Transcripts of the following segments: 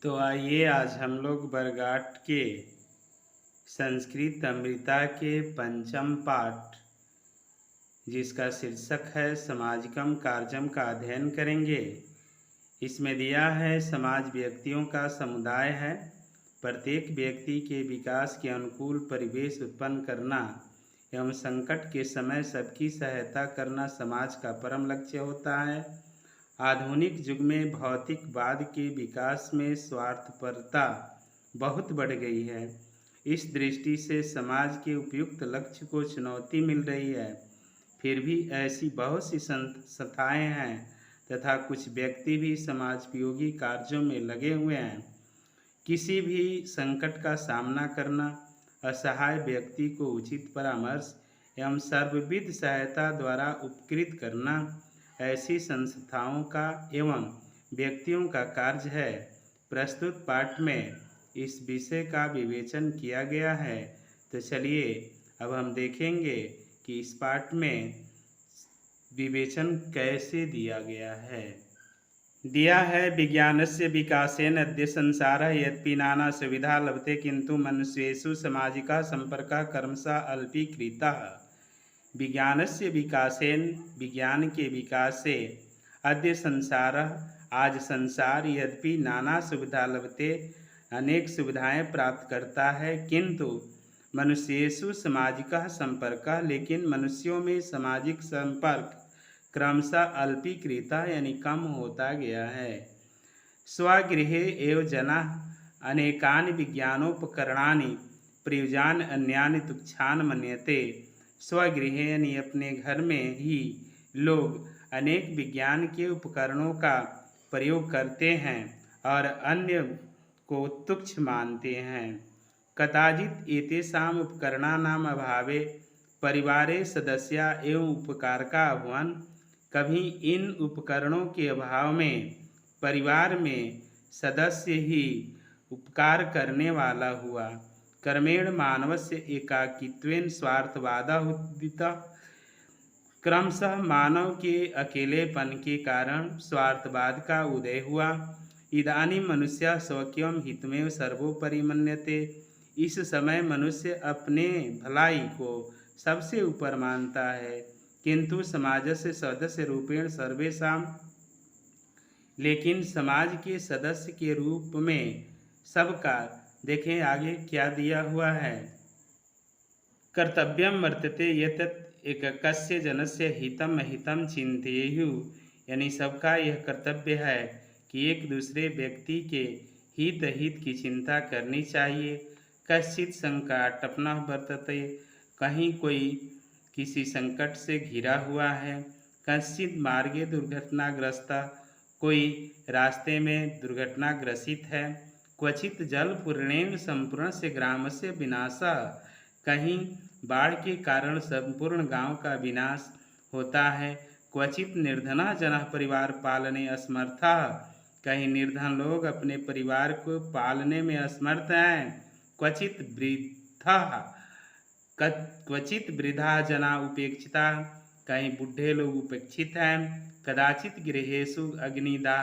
तो आइए आज हम लोग बरगाट के संस्कृत अमृता के पंचम पाठ जिसका शीर्षक है समाजिकम कार्यम का अध्ययन करेंगे। इसमें दिया है समाज व्यक्तियों का समुदाय है। प्रत्येक व्यक्ति के विकास के अनुकूल परिवेश उत्पन्न करना एवं संकट के समय सबकी सहायता करना समाज का परम लक्ष्य होता है। आधुनिक युग में भौतिकवाद के विकास में स्वार्थपरता बहुत बढ़ गई है। इस दृष्टि से समाज के उपयुक्त लक्ष्य को चुनौती मिल रही है। फिर भी ऐसी बहुत सी संस्थाएं हैं तथा कुछ व्यक्ति भी समाजोपयोगी कार्यों में लगे हुए हैं। किसी भी संकट का सामना करना, असहाय व्यक्ति को उचित परामर्श एवं सर्वविध सहायता द्वारा उपकृत करना ऐसी संस्थाओं का एवं व्यक्तियों का कार्य है। प्रस्तुत पाठ में इस विषय का विवेचन किया गया है। तो चलिए अब हम देखेंगे कि इस पाठ में विवेचन कैसे दिया गया है। दिया है विज्ञानस्य विकासेन अद्य संसारः यद्यपि नाना सुविधा लभते किंतु मनुष्येषु सामाजिकः संपर्कः कर्मशः अल्पीकृतः। विज्ञानस्य विकासेन विज्ञान के विकास से अद्य संसारः आज संसार यद्यपि नाना सुविधा लभते अनेक सुविधाएं प्राप्त करता है किंतु मनुष्येषु सामाजिकः संपर्कः लेकिन मनुष्यों में सामाजिक संपर्क क्रमशः अल्पीकृतः यानी कम होता गया है। स्वगृहे एव जनाः अनेकानि विज्ञानोपकरणानि प्रयुज्य अन्यानि तुच्छानि मन्यते। स्वगृहे यानी अपने घर में ही लोग अनेक विज्ञान के उपकरणों का प्रयोग करते हैं और अन्य को तुच्छ मानते हैं। कदाचित् एतेषाम् उपकरणानाम् अभावे परिवारे सदस्या एवं उपकारका अभवन्। कभी इन उपकरणों के अभाव में परिवार में सदस्य ही उपकार करने वाला हुआ। क्रमेण मानवस्य एकाकित्वेन स्वार्थवादः उदितः। क्रमशः मानव के अकेलेपन के कारण स्वार्थवाद का उदय हुआ। इदानीं मनुष्यः स्वकीयं हितमेव सर्वोपरि मन्यते। इस समय मनुष्य अपने भलाई को सबसे ऊपर मानता है किंतु समाजस्य सदस्य रूपेण सर्वेषां लेकिन समाज के सदस्य के रूप में सबका देखें आगे क्या दिया हुआ है। कर्तव्यम वर्तते यत् एकस्य जनस्य हितम अहितम चिंतेयुः यानी सबका यह कर्तव्य है कि एक दूसरे व्यक्ति के हित की चिंता करनी चाहिए। कश्चित् संकटापन्नः वर्तते कहीं कोई किसी संकट से घिरा हुआ है। कश्चित् मार्गे दुर्घटनाग्रस्तः कोई रास्ते में दुर्घटनाग्रसित है। क्वचित् जलपूर्णेन संपूर्णस्य ग्रामस्य विनाशः कहीं बाढ़ के कारण संपूर्ण गांव का विनाश होता है। क्वचित् निर्धनः जनः परिवार पालने असमर्थः कहीं निर्धन लोग अपने परिवार को पालने में असमर्थ हैं। क्वचित् वृद्धा जना उपेक्षिता कहीं बूढ़े लोग उपेक्षित हैं। कदाचित् गृहेषु अग्निदाह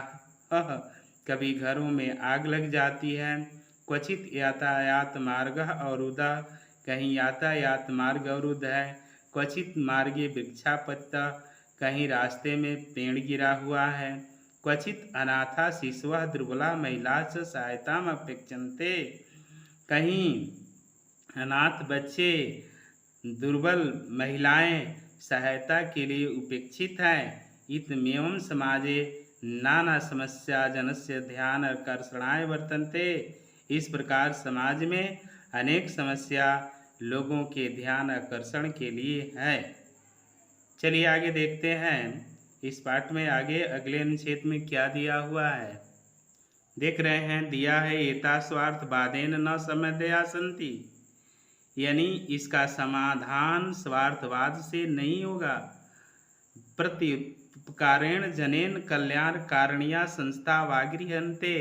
कभी घरों में आग लग जाती है। क्वचित् यातायात मार्ग अवरुद्धः कहीं यातायात मार्ग अवरुद्ध है। क्वचित् मार्गे वृक्षापत्तः कहीं रास्ते में पेड़ गिरा हुआ है। क्वचित् अनाथा शिशवः दुर्बला महिलाश्च सहायताम् अपेक्षन्ते कहीं अनाथ बच्चे दुर्बल महिलाएं सहायता के लिए उपेक्षित हैं। इत्यमेवं समाजे नाना समस्या जनस्य ध्यान आकर्षणाय वर्तन्ते। इस प्रकार समाज में अनेक समस्या लोगों के ध्यान आकर्षण के लिए है। चलिए आगे देखते हैं इस पाठ में आगे अगले अनुच्छेद में क्या दिया हुआ है। देख रहे हैं दिया है एता स्वार्थवादेन न समदया सन्ति यानी इसका समाधान स्वार्थवाद से नहीं होगा। प्रत्युपकारेण जनेन कल्याण कारणीया संस्था वागृह्यन्ते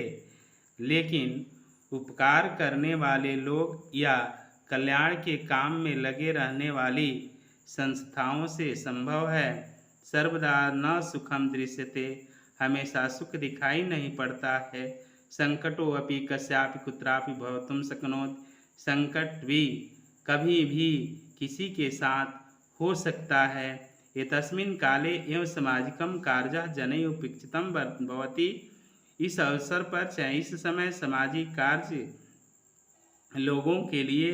लेकिन उपकार करने वाले लोग या कल्याण के काम में लगे रहने वाली संस्थाओं से संभव है। सर्वदा न सुखम दृश्यते हमेशा सुख दिखाई नहीं पड़ता है। संकटो अपि कस्यापि कुत्रापि भवितुं शक्नोति। संकट भी कभी भी किसी के साथ हो सकता है। एतस्मिन् काले एव सामाजिकं कार्यः जनैः उपेक्षितं भवति। इस अवसर पर चाहे इस समय सामाजिक कार्य लोगों के लिए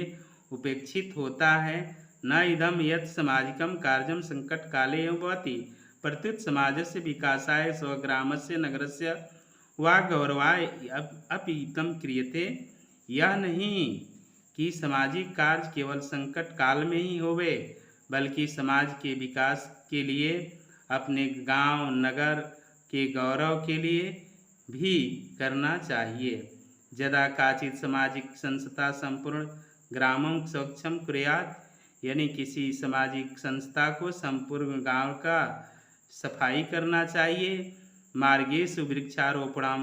उपेक्षित होता है। न इदं यत् सामाजिकं कार्यं संकटकाले एव भवति, प्रत्युत समाजस्य विकासाय स्वग्रामस्य नगरस्य वा गौरवाय अपि इदं क्रियते। यह नहीं कि सामाजिक कार्य केवल संकट काल में ही होवे, बल्कि समाज के विकास के लिए, अपने गांव नगर के गौरव के लिए भी करना चाहिए। यदा काचित् सामाजिक संस्था संपूर्ण ग्रामं स्वच्छं कुर्यात्, यानी किसी सामाजिक संस्था को संपूर्ण गांव का सफाई करना चाहिए। मार्गेषु वृक्षारोपणम,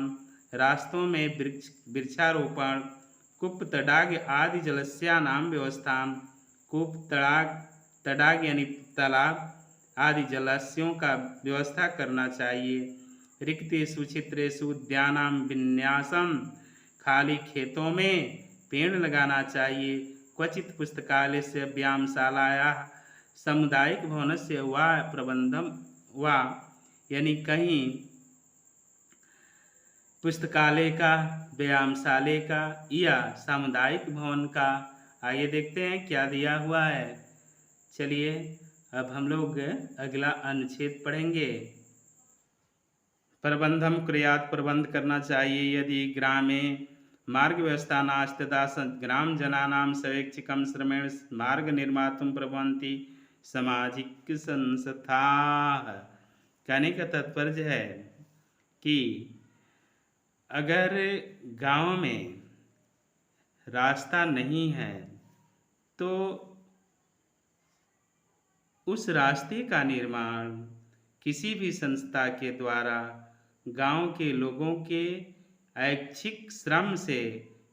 रास्तों में वृक्षारोपण, कूप तडाग आदि जलस्यानां व्यवस्था, कूप तडाग यानी तालाब आदि जलाशयों का व्यवस्था करना चाहिए। रिक्तेषु क्षेत्रेषु उद्यानां विन्यासम, खाली खेतों में पेड़ लगाना चाहिए। क्वचित पुस्तकालयस्य व्यायामशालायाः सामुदायिक भवनस्य वा प्रबंधम वा, यानी कहीं पुस्तकालय का, व्यायामशाला का या सामुदायिक भवन का। आइए देखते हैं क्या दिया हुआ है। चलिए अब हम लोग अगला अनुच्छेद पढ़ेंगे। प्रबंधम कुर्यात्, प्रबंध करना चाहिए। यदि ग्रामे मार्ग व्यवस्था नास्ति तदा ग्राम जनानां स्वैच्छिकं श्रमेण मार्ग निर्मातुं प्रभवन्ति सामाजिक संस्थाः। कहने का तात्पर्य है कि अगर गांव में रास्ता नहीं है तो उस रास्ते का निर्माण किसी भी संस्था के द्वारा गांव के लोगों के ऐच्छिक श्रम से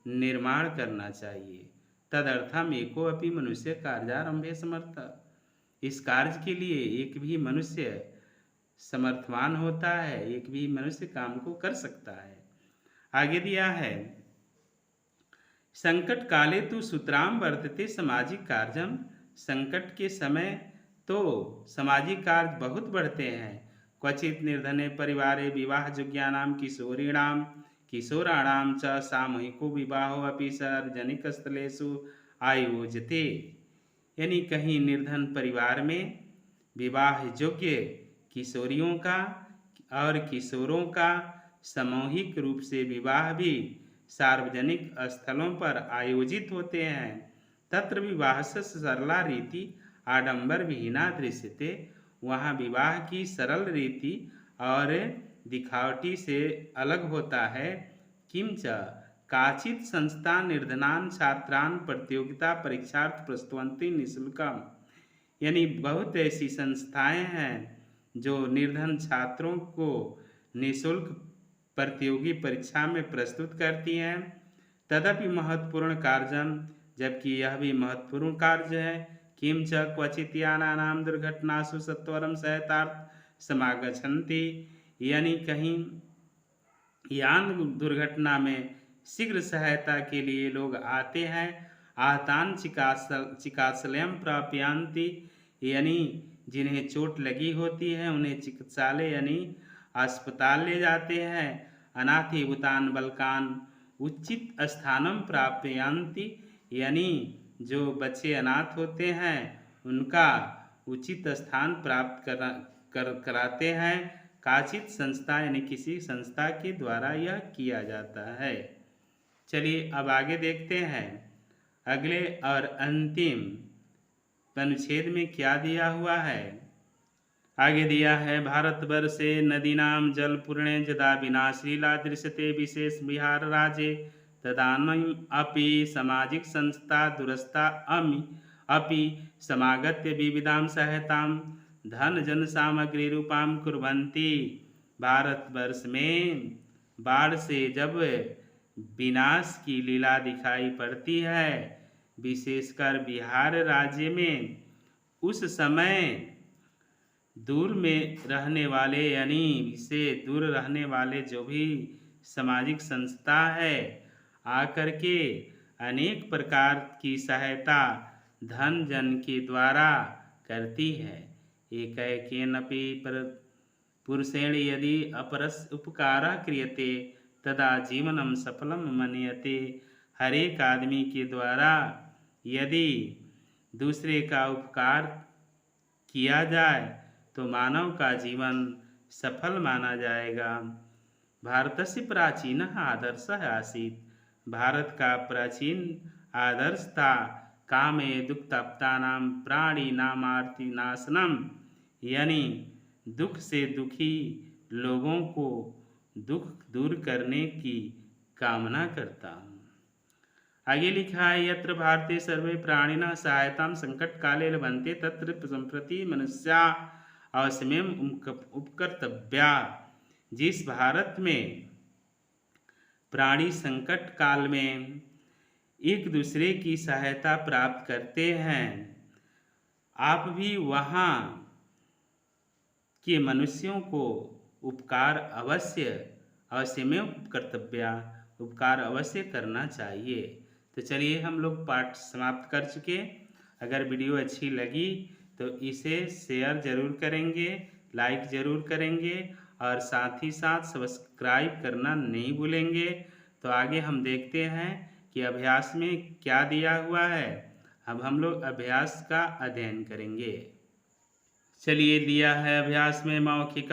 निर्माण करना चाहिए। तदर्थम एको अपि मनुष्य कार्यारंभे समर्थ। इस कार्य के लिए एक भी मनुष्य समर्थवान होता है, एक भी मनुष्य काम को कर सकता है। आगे दिया है, संकट काले तो सूत्राम वर्तते सामाजिक कार्यम। संकट के समय तो सामाजिक कार्य बहुत बढ़ते हैं। क्वचित निर्धने परिवारे विवाह योग्यानां किशोराणां च सामूहिको विवाहो अपि सार्वजनिक स्थलेषु आयोज्यते। यानी कहीं निर्धन परिवार में विवाह योग्य किशोरियों का और किशोरों का सामूहिक रूप से विवाह भी सार्वजनिक स्थलों पर आयोजित होते हैं। तत्र विवाहस्य सरला रीति आडंबर विहीना दृश्यते। वहाँ विवाह की सरल रीति और दिखावटी से अलग होता है। किंच काचित संस्था निर्धनान छात्रान प्रतियोगिता परीक्षार्थ प्रस्तुवन्ति निःशुल्कम। यानी बहुत ऐसी संस्थाएं हैं जो निर्धन छात्रों को निःशुल्क प्रतियोगी परीक्षा में प्रस्तुत करती हैं। तदपि महत्वपूर्ण कार्यम, जबकि यह भी महत्वपूर्ण कार्य है। किंच क्वचित यानानां दुर्घटनासु सत्वरम सहायतार्थ समागच्छन्ति। यानी कहीं यान दुर्घटना में शीघ्र सहायता के लिए लोग आते हैं। आहतान चिकित्सालयं प्रापयन्ति। यानी जिन्हें चोट लगी होती है उन्हें चिकित्सालय यानी अस्पताल ले जाते हैं। अनाथिभूतान बलकान उचित स्थानम प्रापयन्ति। यानी जो बच्चे अनाथ होते हैं उनका उचित स्थान प्राप्त कराते हैं। काचित संस्था यानी किसी संस्था के द्वारा यह किया जाता है। चलिए अब आगे देखते हैं अगले और अंतिम अनुच्छेद में क्या दिया हुआ है। आगे दिया है, भारतवर्षे नदीनां जलपूर्णे यदा विनाशलीला दृश्यते विशेष बिहार राज्ये तदानीम् अपि सामाजिक संस्था दूरस्था अपि समागत्य विविधां सहायतां धन जन सामग्री रूपां कुर्वन्ति। भारतवर्ष में बाढ़ से जब विनाश की लीला दिखाई पड़ती है, विशेषकर बिहार राज्य में, उस समय दूर में रहने वाले यानी से दूर रहने वाले जो भी सामाजिक संस्था है, आकर के अनेक प्रकार की सहायता धन जन के द्वारा करती है। एकैकेनपि पुरुषेण यदि अपरस्य उपकारः क्रियते तदा जीवनम सफलम मन्यते। हर एक आदमी के द्वारा यदि दूसरे का उपकार किया जाए तो मानव का जीवन सफल माना जाएगा। भारतस्य प्राचीनः आदर्शः आसीत्। भारत का प्राचीन आदर्श था कामे दुःखतप्तानां प्राणिनामार्तिनाशनम, यानी दुख से दुखी लोगों को दुख दूर करने की कामना करता हूँ। आगे लिखा है यत्र भारते सर्वे प्राणिनः सहायतां संकट काले लभन्ते तत्र संप्रति मनुष्या अवश्यमेव उपकर्तव्या। जिस भारत में प्राणी संकट काल में एक दूसरे की सहायता प्राप्त करते हैं, आप भी वहाँ के मनुष्यों को उपकार अवश्य में कर्तव्य उपकार अवश्य करना चाहिए। तो चलिए हम लोग पाठ समाप्त कर चुके। अगर वीडियो अच्छी लगी तो इसे शेयर ज़रूर करेंगे, लाइक ज़रूर करेंगे और साथ ही साथ सब्सक्राइब करना नहीं भूलेंगे। तो आगे हम देखते हैं कि अभ्यास में क्या दिया हुआ है। अब हम लोग अभ्यास का अध्ययन करेंगे। चलिए दिया है अभ्यास में मौखिक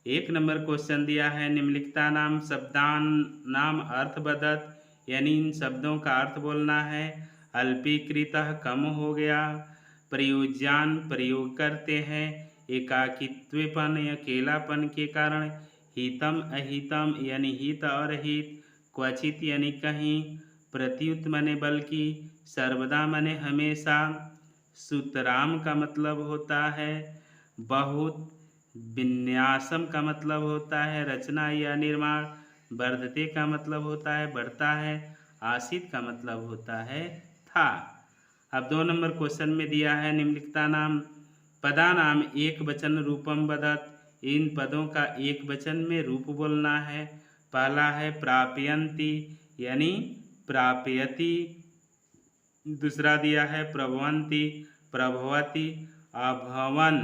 1 नंबर क्वेश्चन दिया है निम्नलिखिता नाम शब्दान नाम अर्थ बदत, यानी इन शब्दों का अर्थ बोलना है। अल्पीकृतः कम हो गया, प्रयोज्यान प्रयोग करते हैं, एकाकित्वपन या अकेलापन के कारण, हितम अहितम यानी हित और हित, क्वचित यानी कहीं, प्रत्युत मने बल्कि, सर्वदा मने हमेशा, सुतराम का मतलब होता है बहुत, विन्यासम का मतलब होता है रचना या निर्माण, वर्धते का मतलब होता है बढ़ता है, आसित का मतलब होता है था। अब 2 नंबर क्वेश्चन में दिया है निम्नलिखिता नाम पदा नाम एक वचन रूपम बदत, इन पदों का एक वचन में रूप बोलना है। पहला है प्रापयन्ति यानी प्रापयति, दूसरा दिया है प्रभवन्ति प्रभवति, अभवन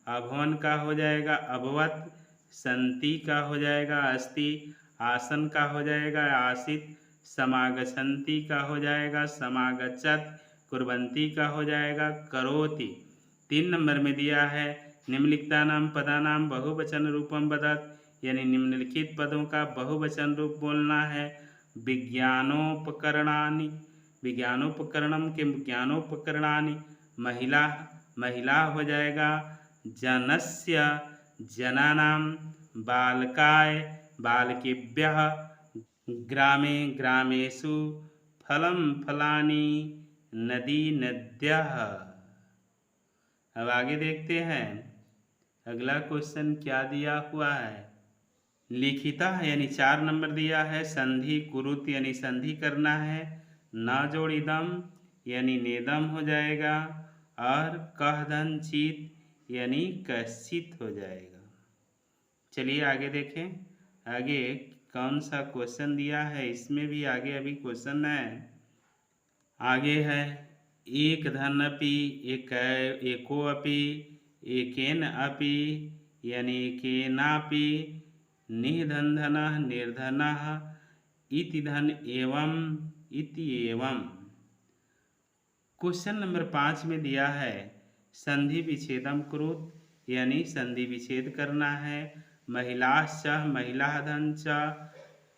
अभवन का हो जाएगा अभवत, संति का हो जाएगा अस्ति, आसन का हो जाएगा आसित, समागच्छन्ति का हो जाएगा समागच्छत, कुर्वन्ति का हो जाएगा करोति। 3 नंबर में दिया है निम्नलिखिता नाम पदानाम बहुवचन रूपम बदत, यानी निम्नलिखित पदों का बहुवचन रूप बोलना है। विज्ञानोपकरणानि विज्ञानोपकरणम के ज्ञानोपकरणानि, महिला महिला हो जाएगा जनस्य जनानाम, बालकाय बालकेभ्यः, ग्रामे ग्रामेषु, फलं फलानि, नदी नद्यः। अब आगे देखते हैं अगला क्वेश्चन क्या दिया हुआ है। लिखिता यानी 4 नंबर दिया है, संधि कुरुत यानी संधि करना है, न जोड़िदम यानी नेदम हो जाएगा और कह धन चित यानी कश्चित हो जाएगा। चलिए आगे देखें आगे कौन सा क्वेश्चन दिया है, इसमें भी आगे अभी क्वेश्चन है। आगे है एक धन अपि एको अपि एकेन अपि यानी एकेनापि, निधन धनः निर्धनः, इति धन एवं इति एवं। क्वेश्चन नंबर 5 में दिया है संधि विच्छेदम कुरुत यानी संधि विच्छेद करना है। महिलाश्च महिला धन च,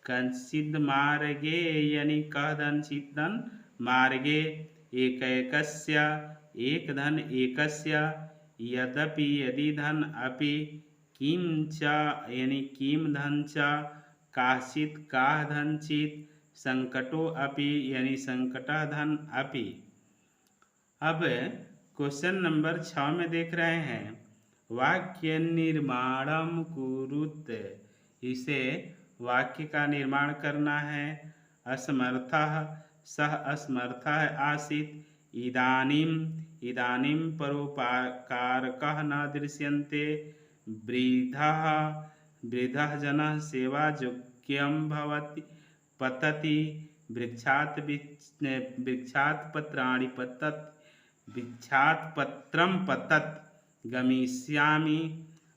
कंचिद मार्गे यानी कह धन चित धन मार्गे, एकैकस्य एक धन एकस्य, यद्यपि यदि धन अपि, किम च यानी किम धन च, काचित काह धन चित, संकटो अपि यानी संकटः धन अपि। अब क्वेश्चन नंबर 6 में देख रहे हैं वाक्य निर्माणम कुरुत, इसे वाक्य का निर्माण करना है। असमर्थः सह असमर्थः आसीत्, इदानीम इदानीम परोपकारकः न दृश्यन्ते, वृद्धः वृद्धः जनः सेवायोग्यः वाक्यम भवति पतति वृक्षात् पत्राणि पतत् वृक्षात् पत्रं पतत् गमिष्यामि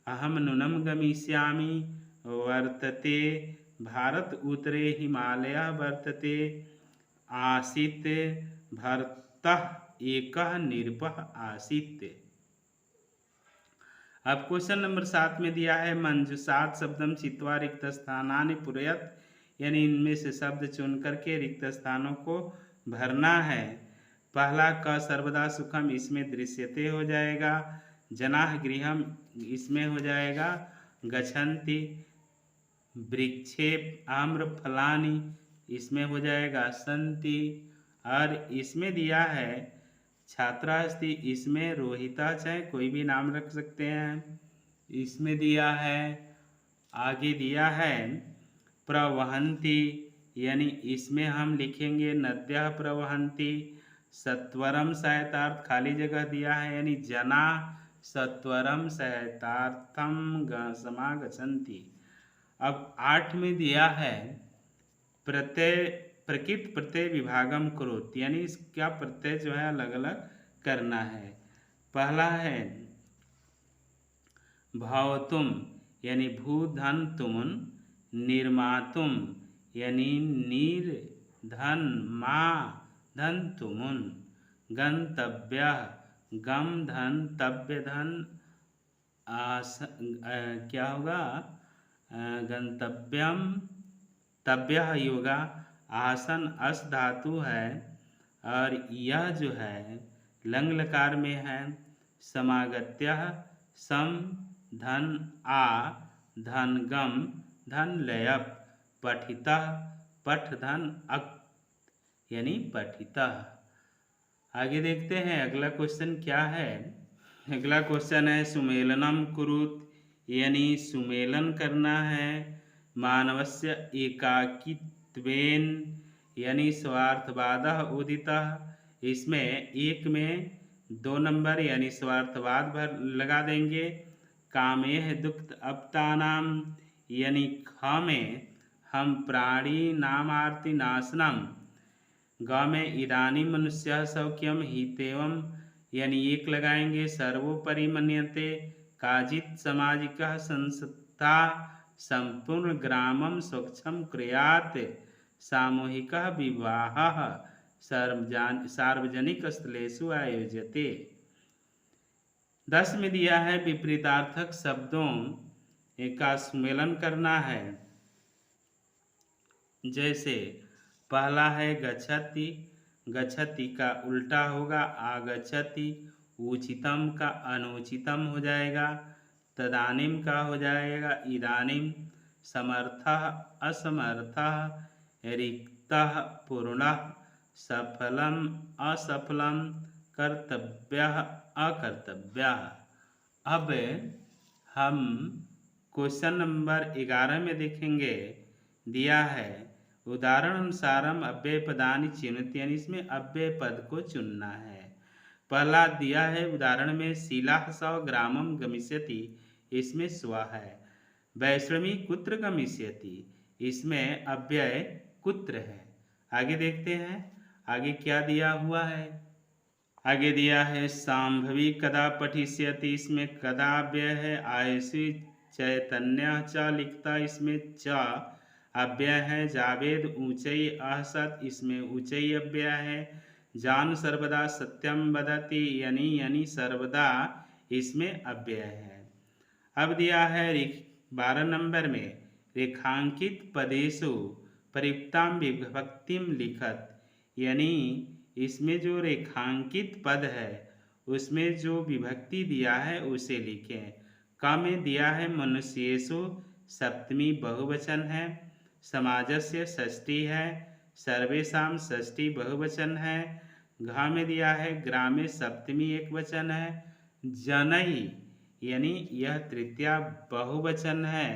अहम नूनं गमिष्यामि वर्तते भारत उत्तरे हिमालयः वर्तते आसीत् भरतः एकः नृपः आसीत्। अब क्वेश्चन नंबर 7 में दिया है मंजूषात् शब्दम चित्वा रिक्त स्थानानि पूरयत, यानी इनमें से शब्द चुन करके रिक्त स्थानों को भरना है। पहला क सर्वदा सुखम, इसमें दृश्यते हो जाएगा। जनाः गृहम, इसमें हो जाएगा गच्छन्ति। वृक्षे आम्र फलानि, इसमें हो जाएगा सन्ति। और इसमें दिया है छात्रास्ति, इसमें रोहिता, चाहे कोई भी नाम रख सकते हैं। इसमें दिया है, आगे दिया है प्रवहन्ति, यानी इसमें हम लिखेंगे नद्यः प्रवहन्ति। सत्वरम सहायतार्थ खाली जगह दिया है, यानी जना सत्वरम सहायतार्थम समागच्छन्ति। अब 8 में दिया है प्रकृत प्रत्यय विभागम कुरुत, यानी इसका प्रत्यय जो है अलग अलग करना है। पहला है भवतुम, यानी भू धन तुमुन। निर्मातुम, यानी नीर धन मा धन तुमुन। गंतव्यः, गम धन तव्य धन क्या होगा गंतव्यम तव्यः योगा। आसन अस धातु है और यह जो है लंग लकार में है। समागत्यः सम धन आ धन गम धन लयप। पठितः पठ धन अक, यानी पठितः। आगे देखते हैं अगला क्वेश्चन क्या है। अगला क्वेश्चन है सुमेलनम कुरुत, यानी सुमेलन करना है। मानवस्य एकाकित्वेन, यानी स्वार्थवादः उदितः। इसमें एक में 2 नंबर यानी स्वार्थवाद भर लगा देंगे। कामेह दुक्त अपतानाम, यानी ख में हम प्राणी नामार्ति नाशनम। ग में इदानी मनुष्य सौख्यम हितेवम, यानी एक लगाएंगे। सर्वोपरि मन्यते काचित् सामाजिकः संस्था संपूर्ण ग्रामं स्वच्छं कुर्यात्। सामूहिकः विवाहः सार्वजनिक स्थलेषु आयोज्यते। 10 में दिया है विपरीतार्थक शब्दों का सुमेलन करना है। जैसे पहला है गच्छति, गच्छति का उल्टा होगा आगच्छति। उचितम का अनुचितम हो जाएगा। तदानीम का हो जाएगा इदानीम। समर्थः असमर्थः। रिक्तः पूर्णः। सफलम असफलम। कर्तव्यः अकर्तव्यः। अब हम क्वेश्चन नंबर 11 में देखेंगे। दिया है उदाहरण अनुसारम अव्यय पदानि चिन्हित, यानी इसमें अव्यय पद को चुनना है। पहला दिया है उदाहरण में शीलाः सौ ग्रामम गमिष्यति, इसमें स्व है। वैष्णवी कुत्र गमिष्यति, इसमें अव्यय कुत्र है। आगे देखते हैं आगे क्या दिया हुआ है। आगे दिया है सांभवी कदा पठिष्यति, इसमें कदा अव्यय है। आयुषी चैतन्य च लिखता, इसमें च अव्यय है। जावेद ऊंचई असत, इसमें ऊंचई अव्यय है। जान सर्वदा सत्यम वदति, यानी सर्वदा, इसमें अव्यय है। अब दिया है 12 नंबर में रेखांकित पदेषु प्रयुक्तां विभक्तिम लिखत, यानी इसमें जो रेखांकित पद है उसमें जो विभक्ति दिया है उसे लिखें। क में दिया है मनुष्येषु, सप्तमी बहुवचन है। समाजस्य षष्ठी है। सर्वेषां षष्ठी बहुवचन है। घ में दिया है ग्रामे सप्तमी एक वचन है। जनई, यानी यह तृतीया बहुवचन है।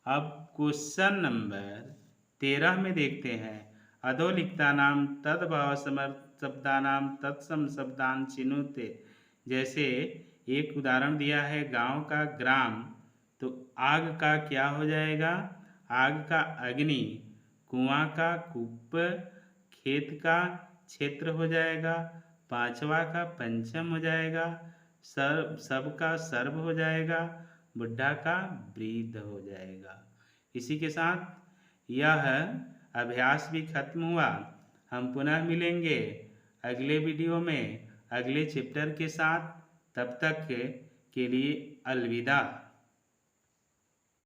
अब क्वेश्चन नंबर 13 में देखते हैं। अधोलिखितानां तद्भाव समर्थ शब्दानां तत्सम शब्दान चिनुते। जैसे एक उदाहरण दिया है गांव का ग्राम, तो आग का क्या हो जाएगा आग का अग्नि, कुआं का कूप, खेत का क्षेत्र हो जाएगा, पांचवा का पंचम हो जाएगा, सब का सर्व हो जाएगा, बुढ़ा का वृद्ध हो जाएगा। इसी के साथ यह अभ्यास भी खत्म हुआ। हम पुनः मिलेंगे अगले वीडियो में अगले चैप्टर के साथ। तब तक के लिए अलविदा।